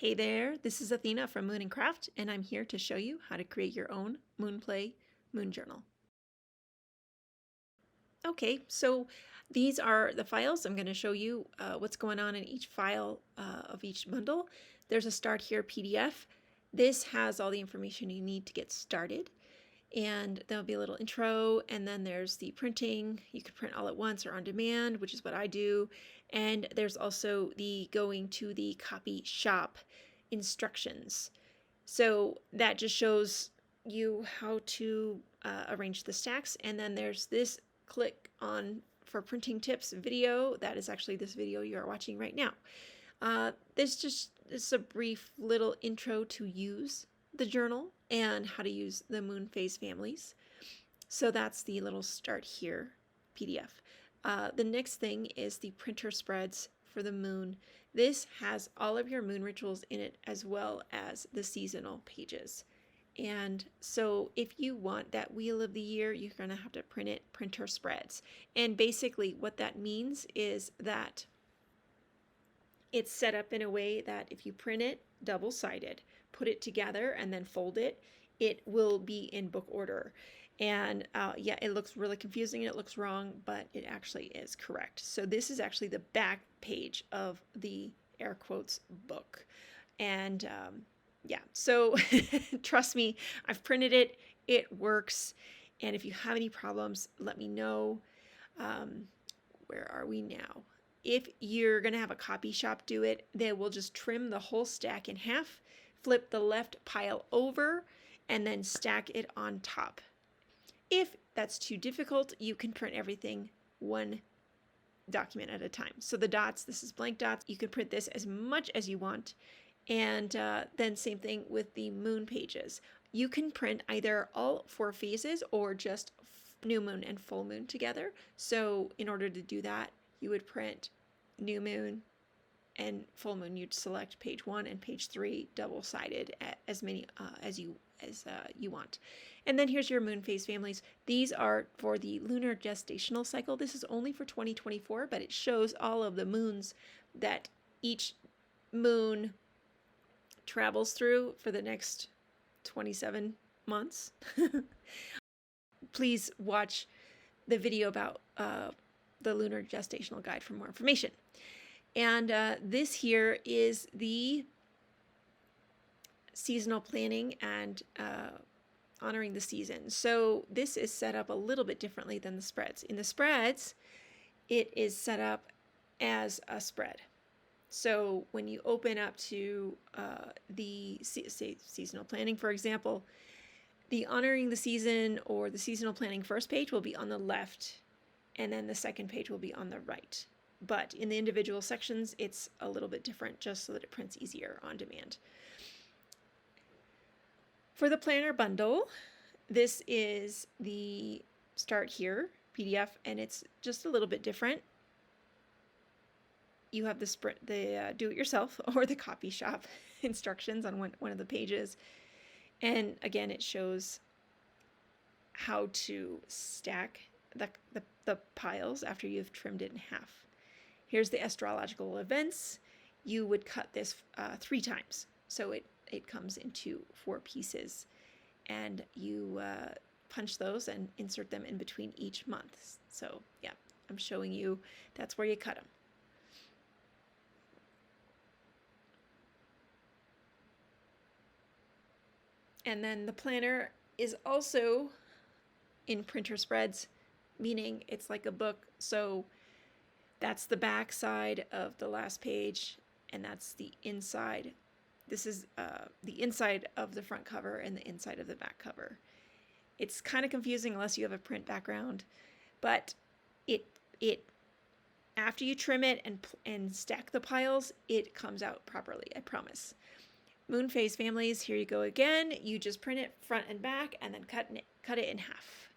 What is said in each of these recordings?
Hey there, this is Athena from Moon and Craft, and I'm here to show you how to create your own Moonplay Moon Journal. Okay, so these are the files. I'm going to show you what's going on in each file of each bundle. There's a Start Here PDF. This has all the information you need to get started. And there'll be a little intro, and then there's the printing. You can print all at once or on demand, which is what I do. And there's also the going to the copy shop instructions. So that just shows you how to arrange the stacks. And then there's this click on for printing tips video. That is actually this video you are watching right now. This is a brief little intro to use the journal and how to use the moon phase families. So that's the little Start Here PDF. The next thing is the printer spreads for the moon. This has all of your moon rituals in it, as well as the seasonal pages. And so if you want that wheel of the year, you're going to have to print it printer spreads. And basically what that means is that it's set up in a way that if you print it double-sided, put it together, and then fold it, it will be in book order. And yeah, it looks really confusing and it looks wrong, but it actually is correct. So this is actually the back page of the air quotes book. And yeah, so trust me, I've printed it, it works. And if you have any problems, let me know. Where are we now? If you're going to have a copy shop do it, they will just trim the whole stack in half, flip the left pile over, and then stack it on top. If that's too difficult, you can print everything one document at a time. So the dots, this is blank dots. You can print this as much as you want. And then same thing with the moon pages. You can print either all 4 phases or just new moon and full moon together. So in order to do that, you would print new moon and full moon. You'd select page 1 and page 3 double-sided, as many as you want. And then here's your moon phase families. These are for the lunar gestational cycle. This is only for 2024, but it shows all of the moons that each moon travels through for the next 27 months. Please watch the video about the lunar gestational guide for more information. And this here is the seasonal planning and honoring the season. So this is set up a little bit differently than the spreads. In the spreads, it is set up as a spread. So when you open up to the seasonal planning, for example, the honoring the season or the seasonal planning first page will be on the left, and then the second page will be on the right. But in the individual sections, it's a little bit different, just so that it prints easier on demand. For the planner bundle, this is the Start Here PDF, and it's just a little bit different. You have the do-it-yourself or the copy shop instructions on one of the pages. And again, it shows how to stack the piles after you've trimmed it in half. Here's the astrological events. You would cut this 3 times. So it comes into 4 pieces. And you punch those and insert them in between each month. So yeah, I'm showing you that's where you cut them. And then the planner is also in printer spreads, meaning it's like a book. So that's the back side of the last page, and that's the inside. This is the inside of the front cover and the inside of the back cover. It's kind of confusing unless you have a print background, but it after you trim it and stack the piles, it comes out properly, I promise. Moon phase families, here you go again. You just print it front and back and then cut it in half.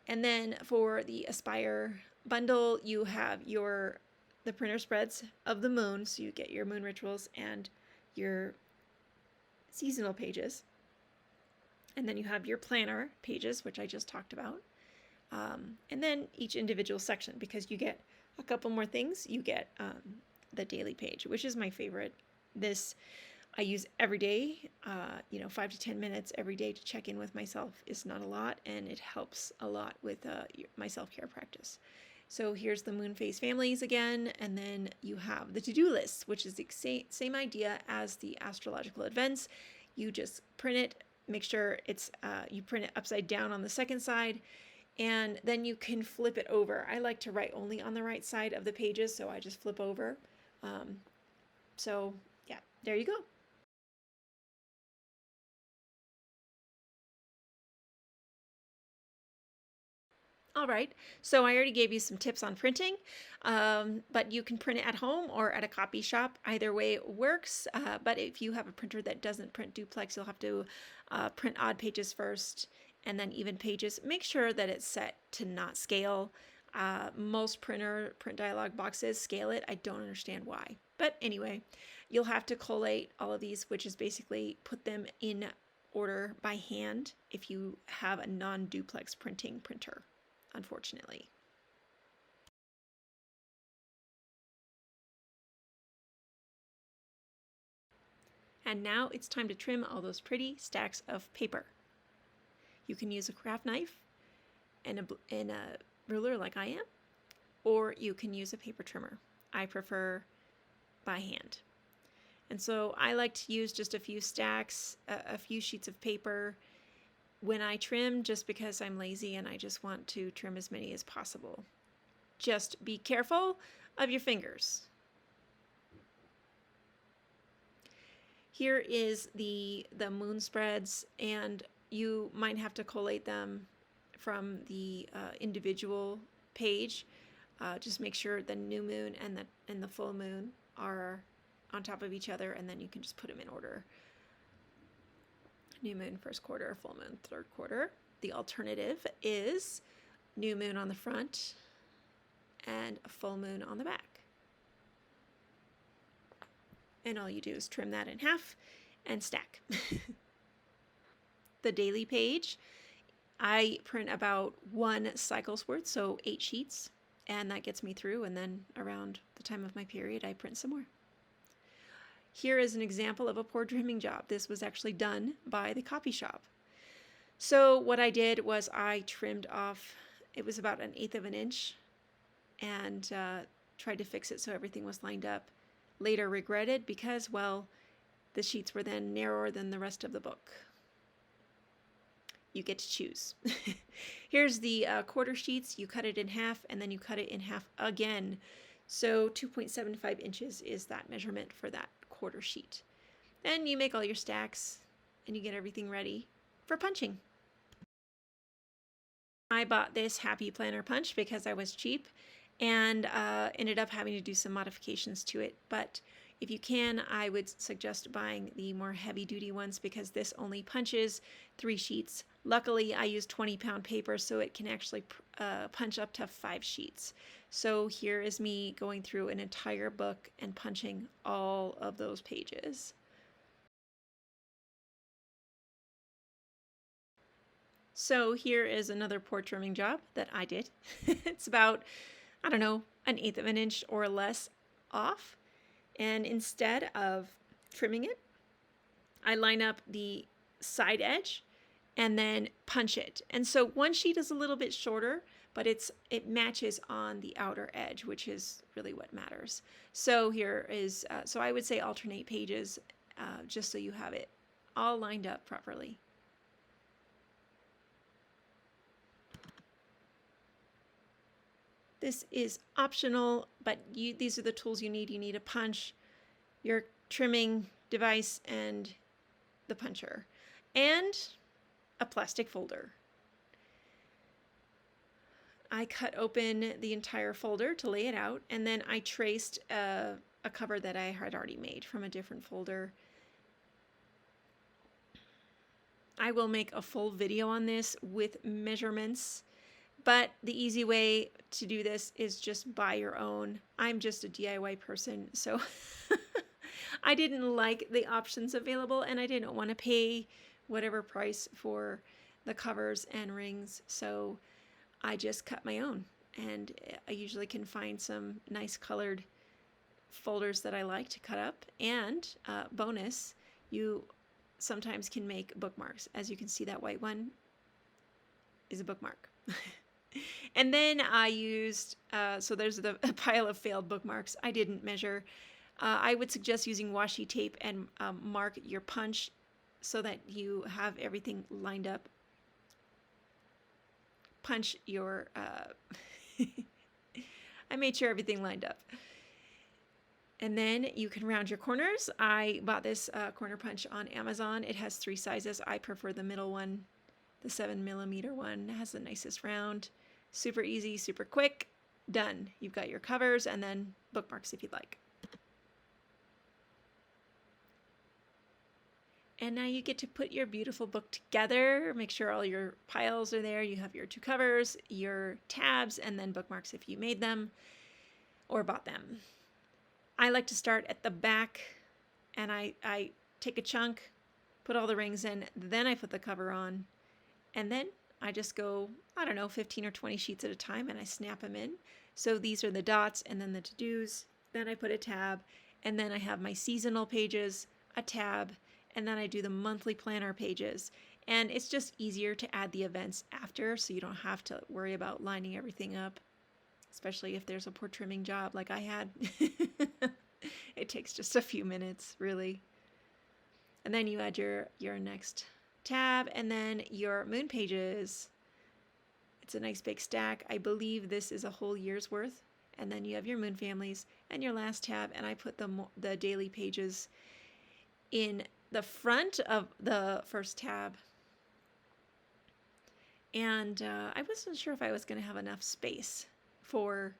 And then for the Aspire bundle, you have the printer spreads of the moon, so you get your moon rituals and your seasonal pages. And then you have your planner pages, which I just talked about. And then each individual section, because you get a couple more things. You get the daily page, which is my favorite. This I use every day. 5 to 10 minutes every day to check in with myself is not a lot, and it helps a lot with my self-care practice. So here's the moon phase families again, and then you have the to-do list, which is the same idea as the astrological events. You just print it, make sure it's you print it upside down on the second side, and then you can flip it over. I like to write only on the right side of the pages, so I just flip over. So yeah, there you go. All right, so I already gave you some tips on printing, but you can print it at home or at a copy shop. Either way works, but if you have a printer that doesn't print duplex, you'll have to print odd pages first and then even pages. Make sure that it's set to not scale. Most print dialog boxes scale it. I don't understand why. But anyway, you'll have to collate all of these, which is basically put them in order by hand if you have a non-duplex printing printer, unfortunately. And now it's time to trim all those pretty stacks of paper. You can use a craft knife and a ruler like I am, or you can use a paper trimmer. I prefer by hand. And so I like to use just a few stacks, a few sheets of paper when I trim, just because I'm lazy and I just want to trim as many as possible. Just be careful of your fingers. Here is the moon spreads, and you might have to collate them from the individual page. Just make sure the new moon and the full moon are on top of each other, and then you can just put them in order. New moon first quarter, full moon third quarter. The alternative is new moon on the front and a full moon on the back. And all you do is trim that in half and stack. The daily page, I print about 1 cycle's worth, so 8 sheets, and that gets me through, and then around the time of my period I print some more. Here is an example of a poor trimming job. This was actually done by the copy shop. So what I did was I trimmed off, it was about 1/8 of an inch, and tried to fix it so everything was lined up. Later regretted because, well, the sheets were then narrower than the rest of the book. You get to choose. Here's the quarter sheets. You cut it in half, and then you cut it in half again. So 2.75 inches is that measurement for that quarter sheet. Then you make all your stacks, and you get everything ready for punching. I bought this Happy Planner punch because I was cheap, and ended up having to do some modifications to it. But if you can, I would suggest buying the more heavy-duty ones, because this only punches 3 sheets. Luckily, I use 20-pound paper, so it can actually punch up to 5 sheets. So here is me going through an entire book and punching all of those pages. So here is another poor trimming job that I did. It's about, I don't know, 1/8 of an inch or less off. And instead of trimming it, I line up the side edge and then punch it. And so one sheet is a little bit shorter, but it matches on the outer edge, which is really what matters. So here is, so I would say alternate pages, just so you have it all lined up properly. This is optional, but these are the tools you need. You need a punch, your trimming device, and the puncher, and a plastic folder. I cut open the entire folder to lay it out, and then I traced a cover that I had already made from a different folder. I will make a full video on this with measurements, but the easy way to do this is just buy your own. I'm just a DIY person, so I didn't like the options available, and I didn't want to pay whatever price for the covers and rings, so I just cut my own. And I usually can find some nice colored folders that I like to cut up, and bonus, you sometimes can make bookmarks. As you can see, that white one is a bookmark. And then I used, so there's the pile of failed bookmarks. I didn't measure. I would suggest using washi tape and mark your punch so that you have everything lined up. Punch your, I made sure everything lined up. And then you can round your corners. I bought this corner punch on Amazon. It has 3 sizes. I prefer the middle one, the 7mm one. It has the nicest round. Super easy, super quick. Done. You've got your covers and then bookmarks if you'd like. And now you get to put your beautiful book together. Make sure all your piles are there. You have your 2 covers, your tabs, and then bookmarks if you made them or bought them. I like to start at the back, and I take a chunk, put all the rings in, then I put the cover on, and then I just go, I don't know, 15 or 20 sheets at a time, and I snap them in. So these are the dots and then the to-dos. Then I put a tab, and then I have my seasonal pages, a tab, and then I do the monthly planner pages. And it's just easier to add the events after, so you don't have to worry about lining everything up, especially if there's a poor trimming job like I had. It takes just a few minutes, really. And then you add your next tab, and then your moon pages. It's a nice big stack. I believe this is a whole year's worth. And then you have your moon families and your last tab, and I put the daily pages in the front of the first tab. And I wasn't sure if I was going to have enough space for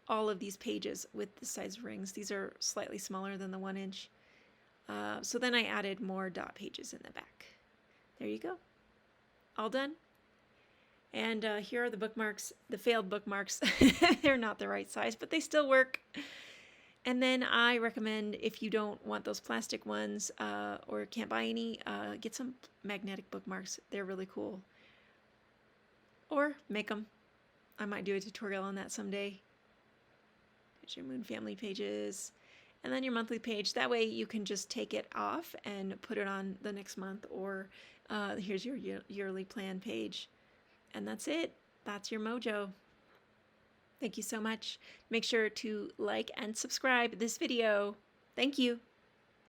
all of these pages with the size rings. These are slightly smaller than the 1 inch. So then I added more dot pages in the back. There you go. All done. And here are the bookmarks, the failed bookmarks. They're not the right size, but they still work. And then I recommend, if you don't want those plastic ones or can't buy any, get some magnetic bookmarks. They're really cool. Or make them. I might do a tutorial on that someday. Here's your moon family pages. And then your monthly page. That way you can just take it off and put it on the next month. Or here's your yearly plan page. And that's it. That's your MoJo. Thank you so much. Make sure to like and subscribe this video. Thank you.